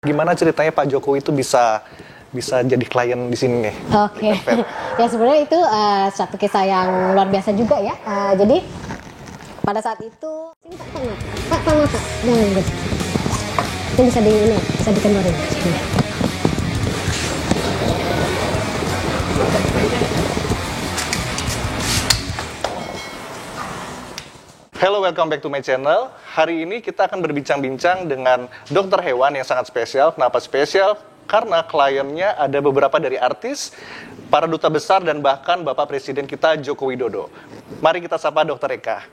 Gimana ceritanya Pak Jokowi itu bisa jadi klien di sini nih? Oke, ya sebenarnya itu satu kisah yang luar biasa juga ya. Jadi pada saat itu, ini Pak, tolong Pak, jangan gitu. Itu bisa dikeluarin. Hello, welcome back to my channel. Hari ini kita akan berbincang-bincang dengan dokter hewan yang sangat spesial. Kenapa spesial? Karena kliennya ada beberapa dari artis, para duta besar, dan bahkan Bapak Presiden kita Joko Widodo. Mari kita sapa Dokter Eka.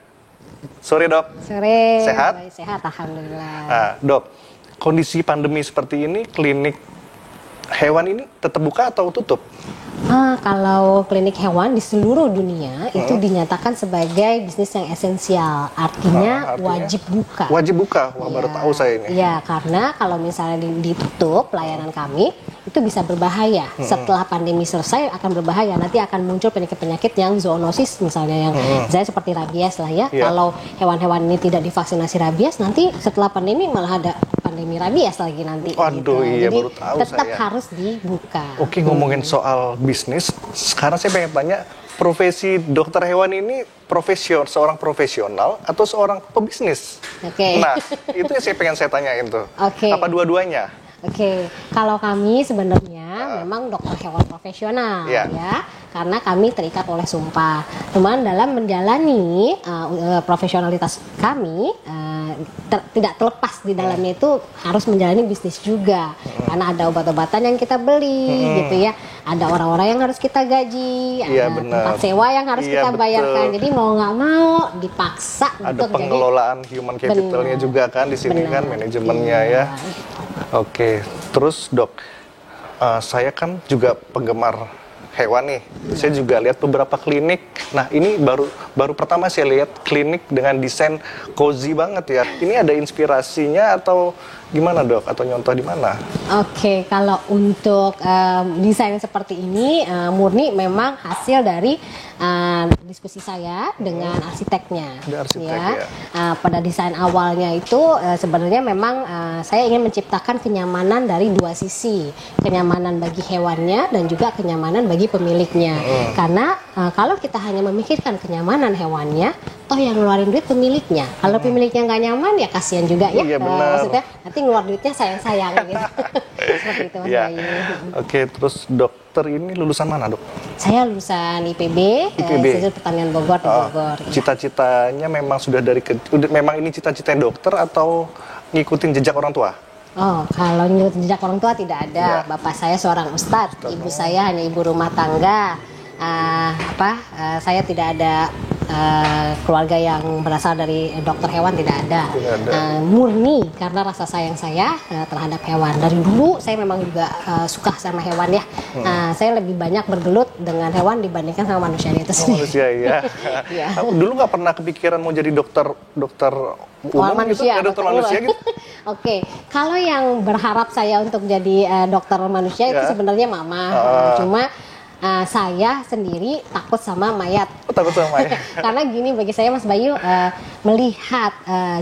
Sore dok. Sore. Sehat? Sehat, alhamdulillah. Nah, dok, kondisi pandemi seperti ini, klinik hewan ini tetap buka atau tutup? Kalau klinik hewan di seluruh dunia itu dinyatakan sebagai bisnis yang esensial, artinya wajib buka. Wajib buka, wah baru tahu saya ini. Iya, karena kalau misalnya ditutup pelayanan kami itu bisa berbahaya. Setelah pandemi selesai akan berbahaya. Nanti akan muncul penyakit-penyakit yang zoonosis misalnya yang misalnya seperti rabies lah ya. Kalau hewan-hewan ini tidak divaksinasi rabies, nanti setelah pandemi malah ada pandemi rabies lagi nanti. Waduh, gitu. iya Jadi baru tahu tetap saya. harus dibuka. Oke, ngomongin soal bisnis, sekarang saya pengen tanya, profesi dokter hewan ini seorang profesional atau seorang pebisnis? Oke. Nah, itu yang saya pengen tanyain tuh. Oke. Apa dua-duanya? Oke, kalau kami sebenarnya memang dokter hewan profesional ya, karena kami terikat oleh sumpah. Cuman dalam menjalani profesionalitas kami tidak terlepas di dalamnya itu harus menjalani bisnis juga, karena ada obat-obatan yang kita beli gitu ya, ada orang-orang yang harus kita gaji, ada tempat sewa yang harus kita bayarkan. Jadi mau nggak mau dipaksa ada untuk pengelolaan human capitalnya juga kan di sini kan, manajemennya ya. Oke, terus dok, saya kan juga penggemar hewan nih. Saya juga lihat beberapa klinik. Nah, ini baru pertama saya lihat klinik dengan desain cozy banget ya. Ini ada inspirasinya atau gimana dok? Atau nyontoh di mana? Oke, kalau untuk desain seperti ini murni memang hasil dari diskusi saya dengan arsiteknya. Pada desain awalnya itu sebenarnya memang saya ingin menciptakan kenyamanan dari dua sisi, kenyamanan bagi hewannya dan juga kenyamanan bagi pemiliknya. Karena kalau kita hanya memikirkan kenyamanan hewannya, toh yang ngeluarin duit pemiliknya. Kalau pemiliknya nggak nyaman ya kasihan juga ya. Iya, benar. Maksudnya nanti ngeluar duitnya sayang-sayang gitu. Seperti itu Mas Bayu. Oke, terus dokter ini lulusan mana dok? Saya lulusan IPB. Institut Pertanian Bogor di Bogor. Cita-citanya memang sudah memang ini cita-citanya dokter atau ngikutin jejak orang tua? Oh, kalau ngikutin jejak orang tua tidak ada. Bapak saya seorang ustadz, ibu saya hanya ibu rumah tangga. Saya tidak ada keluarga yang berasal dari dokter hewan, tidak ada. Murni karena rasa sayang saya terhadap hewan. Dari dulu saya memang juga suka sama hewan ya. Saya lebih banyak bergelut dengan hewan dibandingkan sama manusia itu sendiri. Manusia ya. Dulu nggak pernah kepikiran mau jadi dokter umum manusia, gitu? Dokter manusia gitu? Oke, kalau yang berharap saya untuk jadi dokter manusia itu sebenarnya mama. Cuma saya sendiri takut sama mayat. Takut sama mayat. Karena gini, bagi saya Mas Bayu, melihat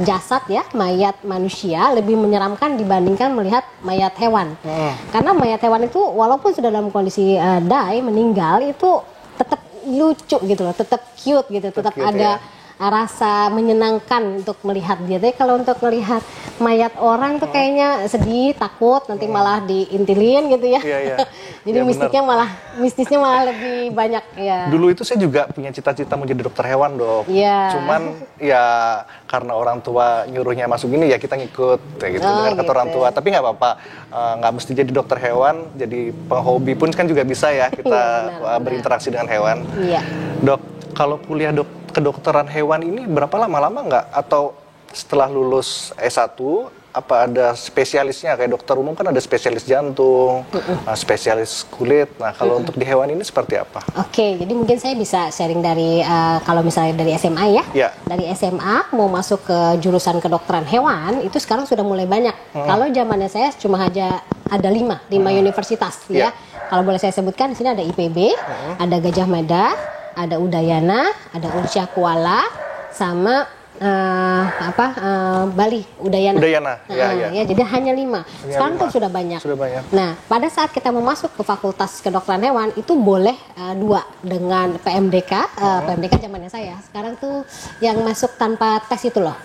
jasad ya, mayat manusia lebih menyeramkan dibandingkan melihat mayat hewan. Karena mayat hewan itu walaupun sudah dalam kondisi meninggal itu tetap lucu gitu loh, tetap cute gitu, tetap ada rasa menyenangkan untuk melihat dia. Tapi kalau untuk melihat mayat orang tuh kayaknya sedih, takut, nanti malah diintilin gitu ya. Jadi mistisnya malah lebih banyak ya. Dulu itu saya juga punya cita-cita mau jadi dokter hewan dok. Cuman ya karena orang tua nyuruhnya masuk ini ya kita ngikut kayak gitu dengan kata orang tua. Tapi nggak apa-apa, nggak mesti jadi dokter hewan, jadi penghobi pun kan juga bisa ya kita berinteraksi dengan hewan. Dok, kalau kuliah kedokteran hewan ini berapa lama nggak? Atau setelah lulus S1 apa ada spesialisnya? Kayak dokter umum kan ada spesialis jantung, spesialis kulit. Nah kalau untuk di hewan ini seperti apa? Oke, jadi mungkin saya bisa sharing dari kalau misalnya dari SMA ya. Dari SMA mau masuk ke jurusan kedokteran hewan itu sekarang sudah mulai banyak. Kalau zamannya saya cuma aja ada 5 universitas ya. Kalau boleh saya sebutkan di sini ada IPB, ada Gajah Mada, ada Udayana, ada Unsya Kuala, sama Bali, Udayana. Ya. Jadi hanya 5. Sekarang tuh sudah banyak. Nah, pada saat kita mau masuk ke Fakultas Kedokteran Hewan itu boleh 2 dengan PMDK. PMDK zamannya saya. Sekarang tuh yang masuk tanpa tes itu loh.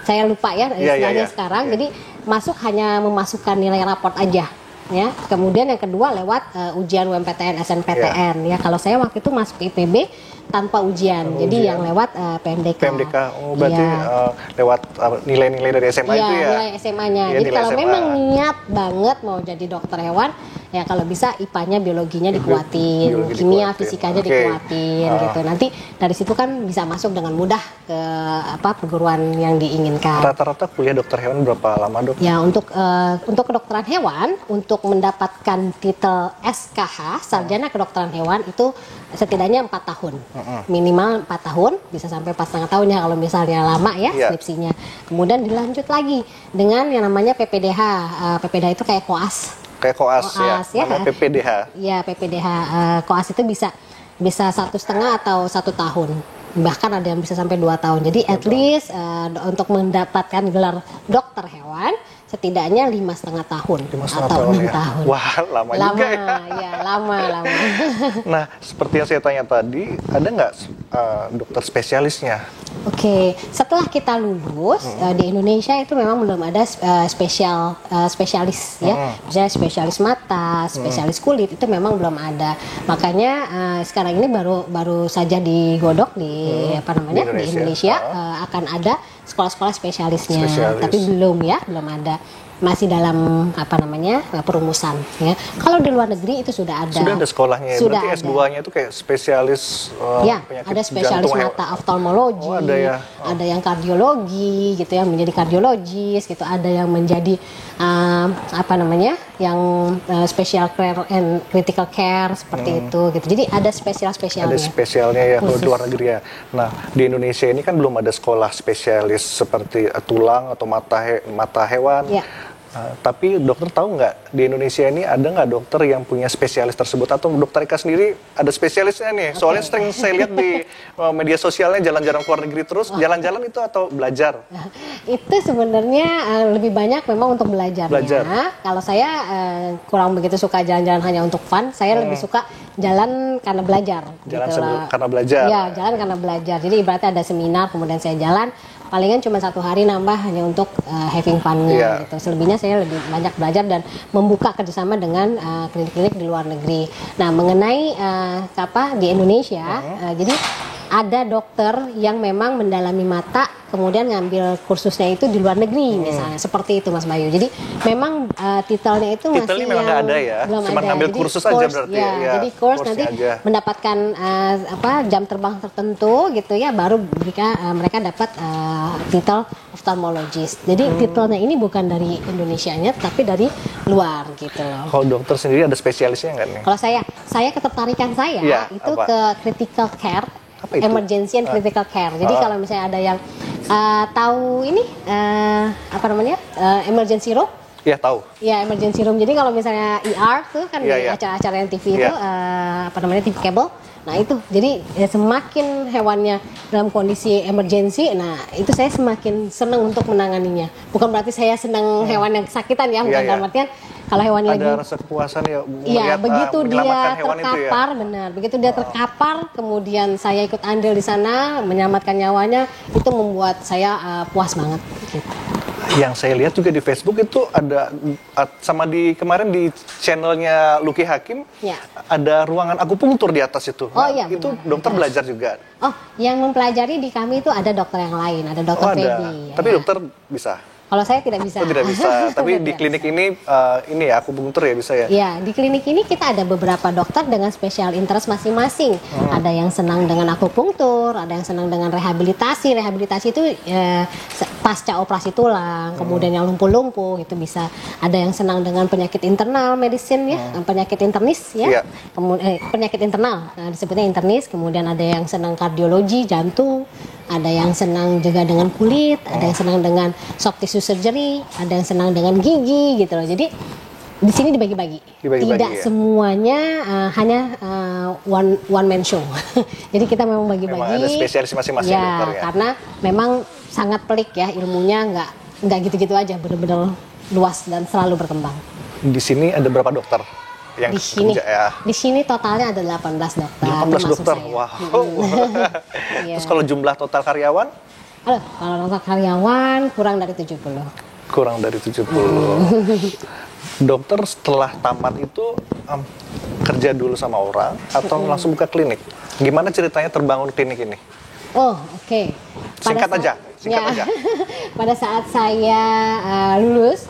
Saya lupa ya istilahnya sekarang. Jadi masuk hanya memasukkan nilai raport aja. Ya, kemudian yang kedua lewat ujian UMPTN, SNPTN. Ya, kalau saya waktu itu masuk IPB tanpa ujian, jadi yang lewat PMDK. Berarti lewat nilai-nilai dari SMA itu ya? Nilai SMA-nya. Jadi kalau memang niat banget mau jadi dokter hewan, ya kalau bisa IPA-nya, biologinya dikuatin, kimia, fisikanya dikuatin, gitu. Nanti dari situ kan bisa masuk dengan mudah ke perguruan yang diinginkan. Rata-rata kuliah dokter hewan berapa lama, Dok? Ya, untuk kedokteran hewan, untuk mendapatkan titel SKH, Sarjana Kedokteran Hewan itu setidaknya 4 tahun. Minimal 4 tahun, bisa sampai 4,5 tahun ya kalau misalnya lama ya skripsinya. Kemudian dilanjut lagi dengan yang namanya PPDH. PPDH itu kayak koas. Kayak koas ya. PPDH. Ya, PPDH. Koas itu bisa 1,5 atau 1 tahun. Bahkan ada yang bisa sampai 2 tahun. Jadi at least untuk mendapatkan gelar dokter hewan setidaknya 5,5 tahun atau 6 tahun. Wah, lama juga ya. Ya, lama. Nah, seperti yang saya tanya tadi, ada nggak dokter spesialisnya? Oke, setelah kita lulus di Indonesia itu memang belum ada spesialis ya. Misalnya spesialis mata, spesialis kulit itu memang belum ada. Makanya sekarang ini baru saja digodok di di Indonesia akan ada sekolah-sekolah spesialisnya. Tapi belum ada. Masih dalam perumusan ya. Kalau di luar negeri itu sudah ada. Sudah ada sekolahnya. Sudah berarti S2-nya itu kayak spesialis penyakit ada spesialis mata oftalmologi, ada yang kardiologi gitu ya, menjadi kardiologis gitu, ada yang menjadi yang special care and critical care seperti itu gitu. Jadi ada spesialnya. Ada spesialnya ya kalau di luar negeri ya. Nah, di Indonesia ini kan belum ada sekolah spesialis seperti tulang atau mata hewan. Ya. Tapi dokter tahu nggak di Indonesia ini ada nggak dokter yang punya spesialis tersebut, atau dokter Ika sendiri ada spesialisnya nih? Soalnya sering saya lihat di media sosialnya jalan-jalan ke luar negeri terus, jalan-jalan itu atau belajar? Itu sebenarnya lebih banyak memang untuk belajar. Kalau saya kurang begitu suka jalan-jalan hanya untuk fun, saya lebih suka jalan karena belajar. Karena belajar? Ya, jalan karena belajar. Jadi ibaratnya ada seminar, kemudian saya jalan, palingan cuma 1 hari nambah hanya untuk having fun-nya gitu. Selebihnya saya lebih banyak belajar dan membuka kerjasama dengan klinik-klinik di luar negeri. Nah, mengenai di Indonesia, jadi ada dokter yang memang mendalami mata, kemudian ngambil kursusnya itu di luar negeri misalnya, seperti itu Mas Bayu. Jadi memang titelnya itu masih memang nggak ada ya, cuma ngambil kursus aja berarti ya. Jadi course nanti aja mendapatkan jam terbang tertentu gitu ya, baru mereka dapat titel oftalmologist. Jadi titelnya ini bukan dari Indonesianya tapi dari luar gitu loh. Kalau dokter sendiri ada spesialisnya nggak nih? Kalau saya ketertarikan saya itu ke critical care, emergency and critical care. Jadi kalau misalnya ada yang tahu ini emergency room? Iya, tahu. Ya, emergency room. Jadi kalau misalnya ER tuh kan di acara-acara yang TV itu TV kabel. Nah, itu. Jadi semakin hewannya dalam kondisi emergency, nah itu saya semakin senang untuk menanganinya. Bukan berarti saya senang hewan yang kesakitan ya, bukan dalam artian kalau hewan lagi ada rasa kepuasan ya. Iya, begitu dia terkapar, benar. Begitu dia terkapar, kemudian saya ikut andil di sana menyelamatkan nyawanya, itu membuat saya puas banget gitu. Yang saya lihat juga di Facebook itu ada sama di kemarin di channelnya Lucky Hakim ada ruangan akupunktur di atas itu. Itu benar, dokter belajar juga. Oh, yang mempelajari di kami itu ada dokter yang lain, ada dokter Feby. Tapi dokter bisa? Kalau saya tidak bisa. Tidak bisa. Tapi di klinik ini akupunktur ya bisa ya? Ya, di klinik ini kita ada beberapa dokter dengan special interest masing-masing. Ada yang senang dengan akupunktur, ada yang senang dengan rehabilitasi. Rehabilitasi itu pasca operasi tulang, kemudian yang lumpuh-lumpuh itu bisa. Ada yang senang dengan penyakit internal medicine ya, penyakit internis ya. Kemudian penyakit internal disebutnya internis. Kemudian ada yang senang kardiologi, jantung. Ada yang senang juga dengan kulit, ada yang senang dengan soft tissue surgery, ada yang senang dengan gigi gitu loh. Jadi di sini dibagi-bagi. Tidak semuanya hanya one man show. Jadi kita memang bagi-bagi. Memang ada spesialis masing-masing dokter ya. Karena memang sangat pelik ya, ilmunya nggak gitu-gitu aja, bener-bener luas dan selalu berkembang. Di sini ada berapa dokter yang Di sini, kerja ya? di sini totalnya ada 18 dokter. 18 dokter, saya. wow. Iya. Terus kalau jumlah total karyawan? Kalau total karyawan kurang dari 70. Kurang dari 70. Dokter setelah tamat itu kerja dulu sama orang atau langsung buka klinik? Gimana ceritanya terbangun klinik ini? Oh, oke. Singkat aja. Pada saat saya lulus,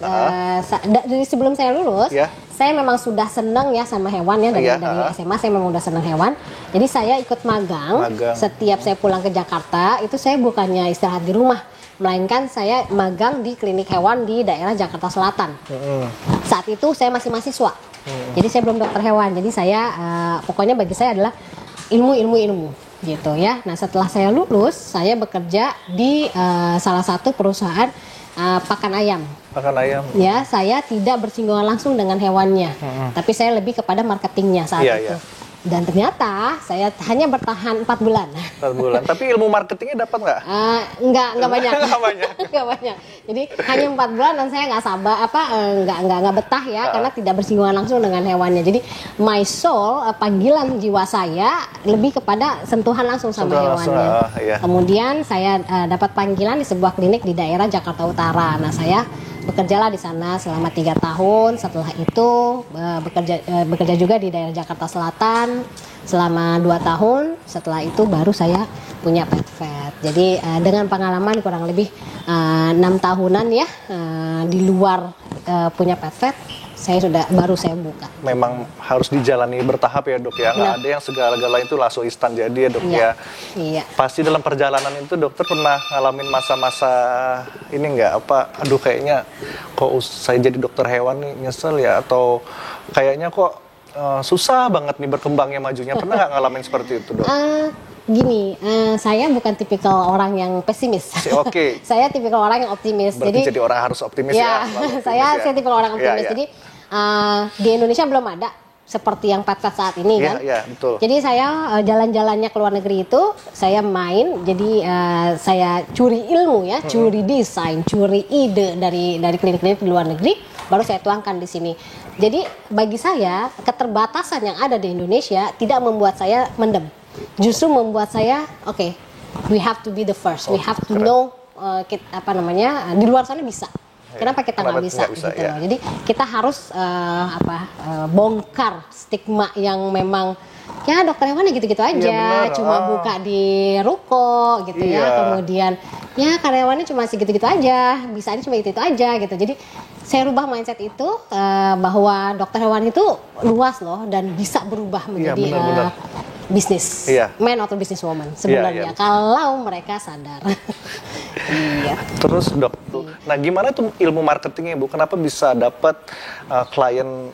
dari sebelum saya lulus, saya memang sudah senang ya sama hewan ya, dari SMA saya memang udah senang hewan. Jadi saya ikut magang. Setiap saya pulang ke Jakarta, itu saya bukannya istirahat di rumah, melainkan saya magang di klinik hewan di daerah Jakarta Selatan. Saat itu saya masih mahasiswa, jadi saya belum dokter hewan. Jadi saya pokoknya bagi saya adalah ilmu gitu ya. Nah setelah saya lulus, saya bekerja di salah satu perusahaan pakan ayam. Pakan ayam. Ya, saya tidak bersinggungan langsung dengan hewannya, tapi saya lebih kepada marketingnya saat itu. Dan ternyata saya hanya bertahan 4 bulan. 4 bulan. Tapi ilmu marketingnya dapat nggak? Nggak banyak. Nggak banyak. Jadi hanya 4 bulan dan saya nggak sabar, nggak betah ya, karena tidak bersinggungan langsung dengan hewannya. Jadi my soul, panggilan jiwa saya lebih kepada sentuhan langsung sama hewannya. Kemudian saya dapat panggilan di sebuah klinik di daerah Jakarta Utara. Nah saya bekerjalah di sana selama 3 tahun. Setelah itu bekerja juga di daerah Jakarta Selatan selama 2 tahun. Setelah itu baru saya punya pet vet. Jadi dengan pengalaman kurang lebih 6 tahunan ya di luar punya pet vet, baru saya buka. Memang harus dijalani bertahap ya dok ya, nggak ada yang segala-galanya itu langsung instan jadi ya dok ya. Iya. Pasti dalam perjalanan itu dokter pernah ngalamin masa-masa ini nggak aduh kayaknya kok saya jadi dokter hewan nih nyesel ya, atau kayaknya kok susah banget nih berkembangnya majunya, pernah nggak ngalamin seperti itu dok? Gini, saya bukan tipikal orang yang pesimis. Oke. Saya tipikal orang yang optimis. Berarti jadi orang harus optimis ya. Saya tipikal orang optimis. Jadi di Indonesia belum ada seperti yang pet vet saat ini kan. Iya, betul. Jadi saya jalan-jalannya ke luar negeri itu saya main. Jadi saya curi ilmu ya, curi desain, curi ide dari klinik-klinik di luar negeri, baru saya tuangkan di sini. Jadi bagi saya keterbatasan yang ada di Indonesia tidak membuat saya mendem. Justru membuat saya we have to be the first, we have to know di luar sana bisa. Kenapa kita nggak bisa gitu loh. Jadi kita harus bongkar stigma yang memang ya dokter hewan gitu-gitu aja, cuma buka di ruko gitu ya, kemudian ya karyawannya cuma segitu-gitu aja, bisanya cuma gitu-gitu aja gitu. Jadi saya rubah mindset itu bahwa dokter hewan itu luas loh dan bisa berubah menjadi bisnis, man atau business woman sebenarnya kalau mereka sadar. Terus dok, nah gimana tuh ilmu marketingnya Bu? Kenapa bisa dapat klien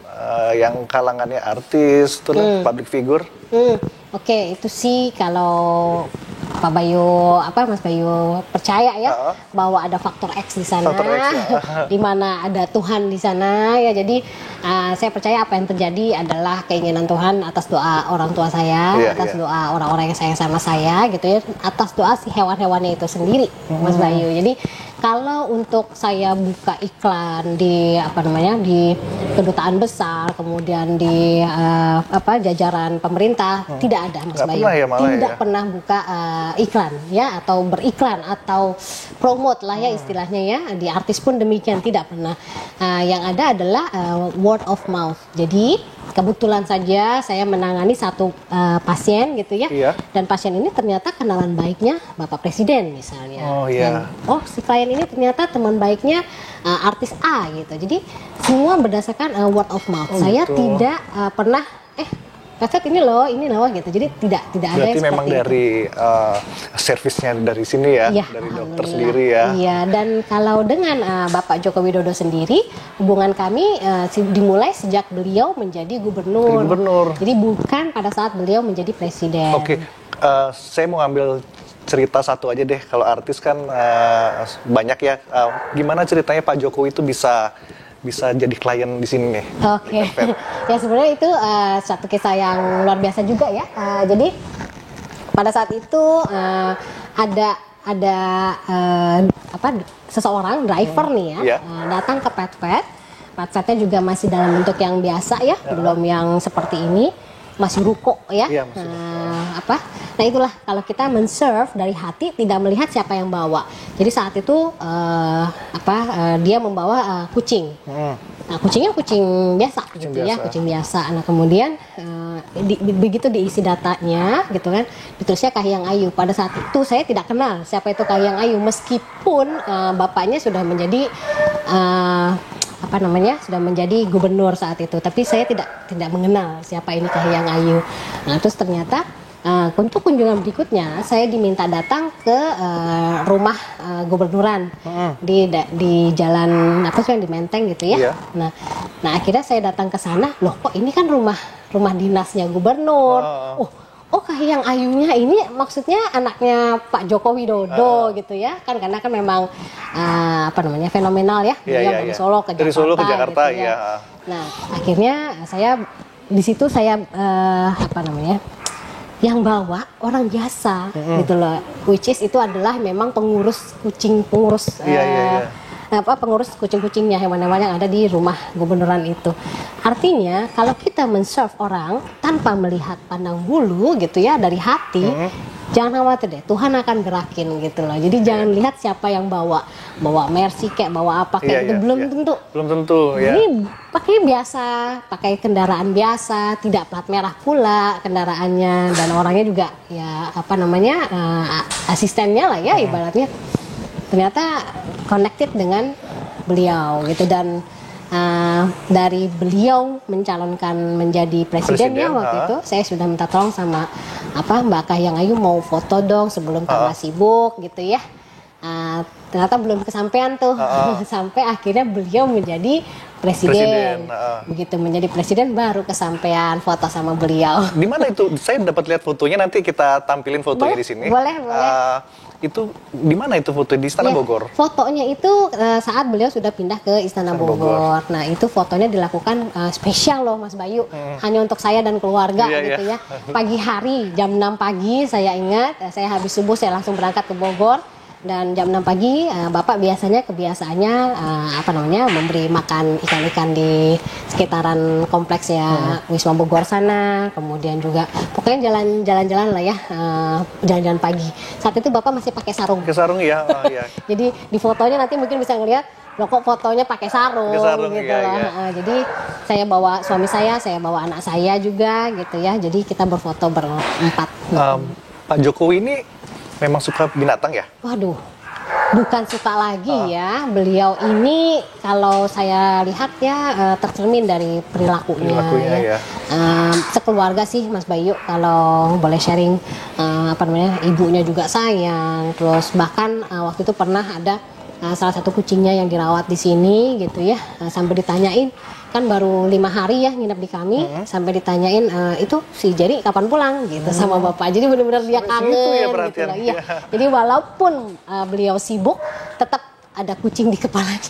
yang kalangannya artis, tuh public figure? Oke, itu sih kalau Pak Bayu, Mas Bayu percaya ya bahwa ada faktor X di sana, di mana ada Tuhan di sana ya. Jadi saya percaya apa yang terjadi adalah keinginan Tuhan atas doa orang tua saya, atas doa orang-orang yang sayang sama saya gitu ya, atas doa si hewan-hewannya itu sendiri, Mas Bayu. Jadi kalau untuk saya buka iklan di di kedutaan besar, kemudian di jajaran pemerintah, tidak ada Mas Bayu. Tidak pernah buka iklan ya, atau beriklan atau promote lah ya istilahnya ya. Di artis pun demikian, tidak pernah. Yang ada adalah word of mouth. Jadi kebetulan saja saya menangani satu pasien gitu ya, dan pasien ini ternyata kenalan baiknya Bapak Presiden misalnya. Dan, si klien ini ternyata teman baiknya artis A gitu. Jadi semua berdasarkan word of mouth. Saya tidak pernah Pet ini loh gitu. Jadi tidak ada. Berarti memang dari servisnya dari sini ya, dari dokter sendiri ya. Iya, dan kalau dengan Bapak Joko Widodo sendiri, hubungan kami dimulai sejak beliau menjadi gubernur. Jadi bukan pada saat beliau menjadi presiden. Oke, saya mau ambil cerita satu aja deh. Kalau artis kan banyak ya. Gimana ceritanya Pak Jokowi itu bisa jadi klien di sini nih? Oke. Ya sebenarnya itu satu kisah yang luar biasa juga ya. Jadi pada saat itu ada ada seseorang driver nih ya, datang ke pet petnya juga masih dalam bentuk yang biasa ya, belum yang seperti ini, masih ruko ya. Nah itulah kalau kita men-serve dari hati, tidak melihat siapa yang bawa. Jadi saat itu dia membawa kucing. Nah kucingnya kucing biasa gitu ya, kucing biasa. Nah kemudian begitu diisi datanya gitu kan, ditulisnya Kahiyang Ayu. Pada saat itu saya tidak kenal siapa itu Kahiyang Ayu, meskipun bapaknya sudah menjadi sudah menjadi gubernur saat itu, tapi saya tidak mengenal siapa ini Kahiyang Ayu. Nah terus ternyata untuk kunjungan berikutnya saya diminta datang ke rumah gubernuran di jalan di Menteng gitu ya. Nah akhirnya saya datang ke sana, loh kok ini kan rumah dinasnya gubernur. Oh Kahiyang Ayunya ini maksudnya anaknya Pak Joko Widodo gitu ya kan, karena kan memang fenomenal ya, dari Solo ke Jakarta gitu ya. Nah akhirnya saya di situ yang bawa orang biasa gitu loh, which is itu adalah memang pengurus kucing-kucingnya, hewan-hewan yang ada di rumah gubernuran itu. Artinya kalau kita men-serve orang tanpa melihat pandang bulu gitu ya, dari hati, jangan khawatir deh, Tuhan akan gerakin gitu loh. Jadi jangan lihat siapa yang bawa Mercy kayak bawa apa kayak gitu, belum tentu ya. Ini pakai kendaraan biasa, tidak plat merah pula kendaraannya, dan orangnya juga ya asistennya lah ya ibaratnya. Ternyata connected dengan beliau gitu, dan dari beliau mencalonkan menjadi presidennya waktu itu, saya sudah minta tolong sama Mbak Kahiyang Ayu mau foto dong sebelum tanggal sibuk gitu ya. Ternyata belum kesampaian tuh sampai akhirnya beliau menjadi presiden. Begitu menjadi presiden baru kesampaian foto sama beliau. Di mana itu? Saya dapat lihat fotonya, nanti kita tampilin fotonya di sini. Boleh. Itu di mana itu foto, di Istana Bogor? Fotonya itu saat beliau sudah pindah ke Istana Bogor. Nah itu fotonya dilakukan spesial loh Mas Bayu, hanya untuk saya dan keluarga gitu ya. Pagi hari jam 6 pagi saya ingat, saya habis subuh saya langsung berangkat ke Bogor. Dan jam 6 pagi Bapak kebiasaannya memberi makan ikan-ikan di sekitaran kompleks ya Wisma Bogor sana. Kemudian juga pokoknya jalan-jalan lah ya, jalan-jalan pagi. Saat itu Bapak masih pakai sarung. Ya. Jadi di fotonya nanti mungkin bisa ngelihat, loh kok fotonya pakai sarung gitu loh. Jadi saya bawa suami saya bawa anak saya juga gitu ya. Jadi kita berfoto berempat. Pak Jokowi ini memang suka binatang ya? Waduh, bukan suka lagi ya. Beliau ini kalau saya lihat ya tercermin dari perilakunya ya. Sekeluarga sih Mas Bayu, kalau boleh sharing, ibunya juga sayang. Terus bahkan waktu itu pernah ada salah satu kucingnya yang dirawat di sini gitu ya, sampai ditanyain, kan baru 5 hari ya nginep di kami, sampai ditanyain itu si Jerry kapan pulang gitu sama Bapak. Jadi benar-benar dia kangen gitu loh. Iya. Jadi walaupun beliau sibuk, tetap ada kucing di kepalanya.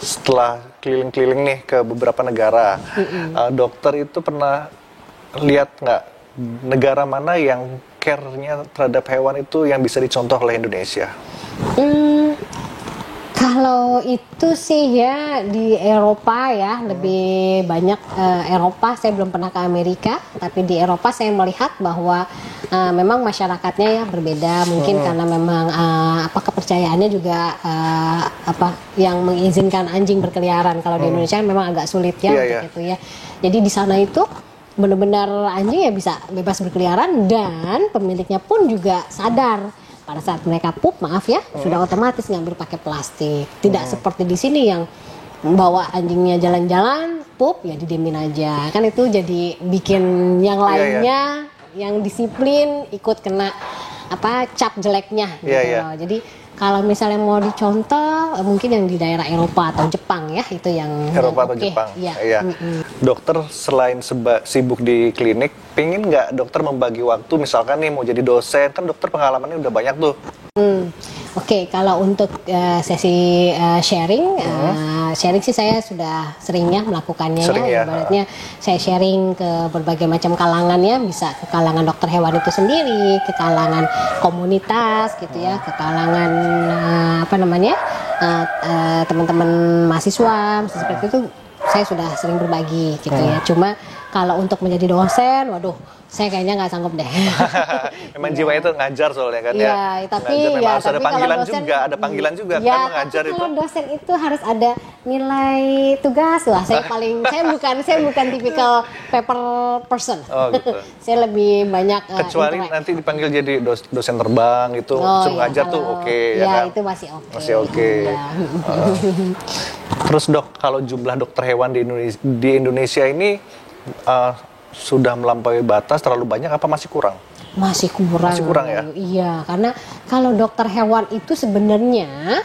Setelah keliling-keliling nih ke beberapa negara, dokter itu pernah lihat nggak negara mana yang care-nya terhadap hewan itu yang bisa dicontoh oleh Indonesia? Kalau itu sih ya di Eropa ya, lebih banyak Eropa. Saya belum pernah ke Amerika, tapi di Eropa saya melihat bahwa memang masyarakatnya ya berbeda. Mungkin karena memang kepercayaannya juga yang mengizinkan anjing berkeliaran. Kalau di Indonesia memang agak sulit ya untuk itu ya. Jadi di sana itu benar-benar anjing ya bisa bebas berkeliaran, dan pemiliknya pun juga sadar pada saat mereka pup, sudah otomatis ngambil pakai plastik. Tidak seperti di sini yang bawa anjingnya jalan-jalan, pup ya didiemin aja. Kan itu jadi bikin yang lainnya yang disiplin ikut kena cap jeleknya gitu loh. Jadi kalau misalnya mau dicontoh, mungkin yang di daerah Eropa atau Jepang ya, itu yang Eropa atau Jepang. Dokter selain sibuk di klinik, pengen nggak dokter membagi waktu, misalkan nih mau jadi dosen, kan dokter pengalamannya udah banyak tuh. Oke, kalau untuk sesi sharing, sharing sih saya sudah seringnya melakukannya ya. Ibaratnya saya sharing ke berbagai macam kalangan ya, bisa ke kalangan dokter hewan itu sendiri, ke kalangan komunitas gitu ya, ke kalangan teman-teman mahasiswa, seperti itu saya sudah sering berbagi gitu ya. Cuma kalau untuk menjadi dosen, waduh, saya kayaknya nggak sanggup deh. Memang jiwa itu ngajar soalnya kan ya. Tapi harus ada panggilan juga, ada panggilan juga kan mengajar itu. Kalau dosen itu harus ada nilai tugas lah. Saya bukan tipikal paper person. Oh gitu. Saya lebih banyak kecuali nanti dipanggil jadi dosen terbang itu suruh ngajar tuh oke ya kan. Itu masih oke. Masih oke. Terus dok, kalau jumlah dokter hewan di Indonesia ini sudah melampaui batas, terlalu banyak apa masih kurang? Masih kurang ya? Iya, karena kalau dokter hewan itu sebenarnya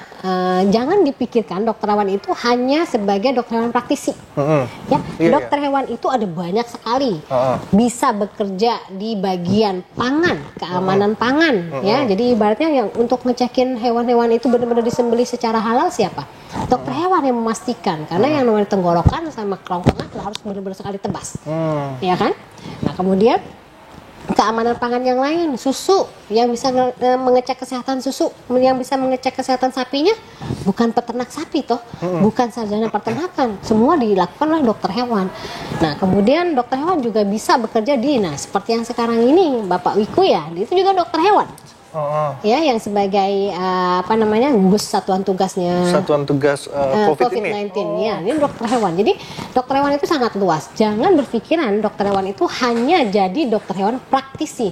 jangan dipikirkan dokter hewan itu hanya sebagai dokter hewan praktisi. Ya, dokter hewan itu ada banyak sekali. Bisa bekerja di bagian pangan, keamanan pangan. Ya, jadi ibaratnya yang untuk ngecekin hewan-hewan itu benar-benar disembelih secara halal siapa? Dokter hewan yang memastikan, karena yang namanya tenggorokan sama kerongkongan harus benar-benar sekali tebas. Ya kan? Nah, kemudian keamanan pangan yang lain, susu yang bisa mengecek kesehatan susu, yang bisa mengecek kesehatan sapinya bukan peternak sapi toh, bukan sarjana peternakan, semua dilakukan oleh dokter hewan. Nah, kemudian dokter hewan juga bisa bekerja seperti yang sekarang ini Bapak Wiku ya, itu juga dokter hewan. Ya, yang sebagai gugus satuan tugas COVID-19 ya, ini dokter hewan. Jadi dokter hewan itu sangat luas. Jangan berpikiran dokter hewan itu hanya jadi dokter hewan praktisi.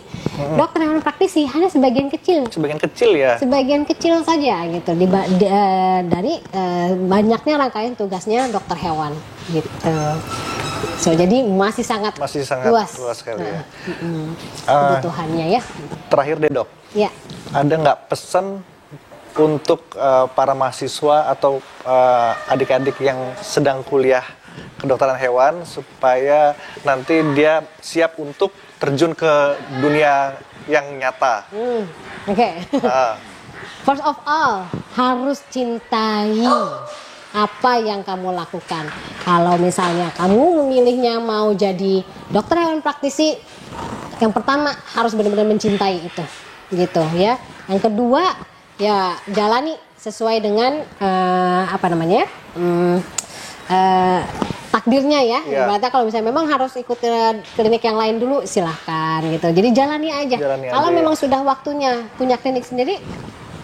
Dokter hewan praktisi hanya sebagian kecil. Sebagian kecil ya. Sebagian kecil saja gitu dari banyaknya rangkaian tugasnya dokter hewan gitu. Jadi masih sangat luas sekali ya. Kebutuhannya ya. Terakhir deh dok. Ya. Ada nggak pesan untuk para mahasiswa atau adik-adik yang sedang kuliah kedokteran hewan supaya nanti dia siap untuk terjun ke dunia yang nyata? Oke. First of all, harus cintai apa yang kamu lakukan. Kalau misalnya kamu memilihnya mau jadi dokter hewan praktisi, yang pertama harus benar-benar mencintai itu. Gitu ya. Yang kedua ya jalani sesuai dengan takdirnya ya. Berarti kalau misalnya memang harus ikut ke klinik yang lain dulu silahkan gitu. Jadi jalani aja. Kalau memang sudah waktunya punya klinik sendiri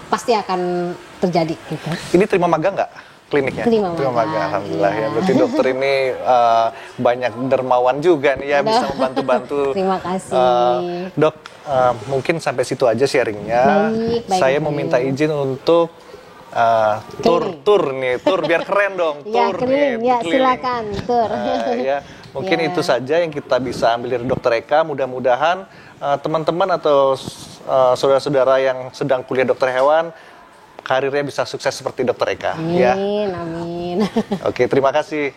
pasti akan terjadi gitu. Ini terima magang nggak? Kliniknya? Terima magang, alhamdulillah ya. Berarti dokter ini banyak dermawan juga nih ya, bisa membantu-bantu. Terima kasih. Dok, mungkin sampai situ aja sharingnya. Baik, saya mau minta izin untuk tur biar keren dong. Tur keliling. Ya, silakan tur. Mungkin itu saja yang kita bisa ambil dari Dokter Eka. Mudah-mudahan teman-teman atau saudara-saudara yang sedang kuliah dokter hewan karirnya bisa sukses seperti Dokter Eka. Amin, amin. Oke, terima kasih.